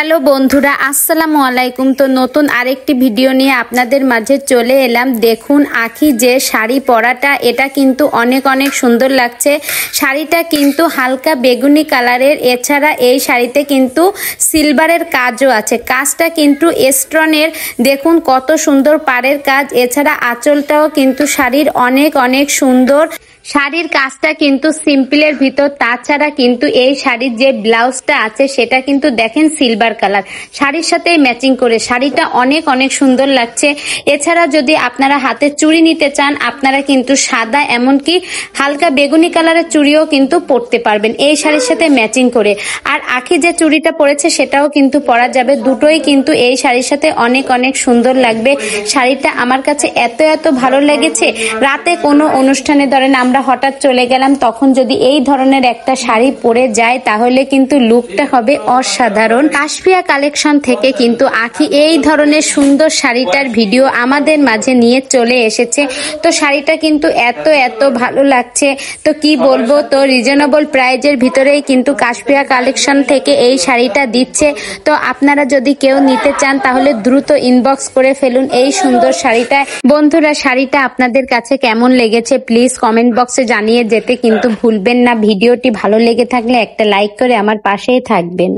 Hello বন্ধুরা, আসসালামু আলাইকুম। তো নতুন আরেকটি ভিডিও নিয়ে আপনাদের মাঝে চলে এলাম। দেখুন আঁখি যে শাড়ি পরাটা, এটা কিন্তু অনেক অনেক সুন্দর লাগছে। শাড়িটা কিন্তু হালকা বেগুনি কালারের, এছাড়া এই শাড়িতে কিন্তু সিলভারের কাজও আছে। কাজটা কিন্তু স্টোনের, দেখুন কত সুন্দর পাড়ের কাজ। এছাড়া আঁচলটাও কিন্তু শাড়ির অনেক অনেক সুন্দর। শাড়ির কাজটা কিন্তু সিম্পলের ভিতর। তাছাড়া কিন্তু এই শাড়ির যে ব্লাউজটা আছে সেটা কিন্তু দেখেন সিলভার কালার, শাড়ির সাথে ম্যাচিং করে শাড়িটা অনেক অনেক সুন্দর লাগছে। এছাড়া যদি আপনারা হাতে চুড়ি নিতে চান, আপনারা কিন্তু সাদা এমনকি হালকা বেগুনি কালারের চুড়িও কিন্তু পরতে পারবেন এই শাড়ির সাথে ম্যাচিং করে। আর আঁখি যে চুড়িটা পরেছে সেটাও কিন্তু পরা যাবে, দুটোই কিন্তু এই শাড়ির সাথে অনেক অনেক সুন্দর লাগবে। শাড়িটা আমার কাছে এত এত ভালো লেগেছে। রাতে কোনো অনুষ্ঠানে ধরেন আমরা হঠাৎ চলে গেলাম, তখন যদি এই ধরনের একটা শাড়ি পরে যায় তাহলে কিন্তু লুকটা হবে অসাধারণ। কাশফিয়া কালেকশন থেকে কিন্তু আঁখি এই ধরনের সুন্দর শাড়িটার ভিডিও আমাদের মাঝে নিয়ে চলে এসেছে। তো শাড়িটা কিন্তু এত এত ভালো লাগছে, তো কি বলবো। তো রিজনেবল প্রাইজের ভিতরেই কিন্তু কাশফিয়া কালেকশন থেকে এই শাড়িটা দিচ্ছে। তো আপনারা যদি কেউ নিতে চান তাহলে দ্রুত ইনবক্স করে ফেলুন এই সুন্দর শাড়িটা। বন্ধুরা, শাড়িটা আপনাদের কাছে কেমন লেগেছে প্লিজ কমেন্ট বক্সে জানিয়ে যেতে কিন্তু ভুলবেন না। ভিডিওটি ভালো লেগে থাকলে একটা লাইক করে আমার পাশেই থাকবেন।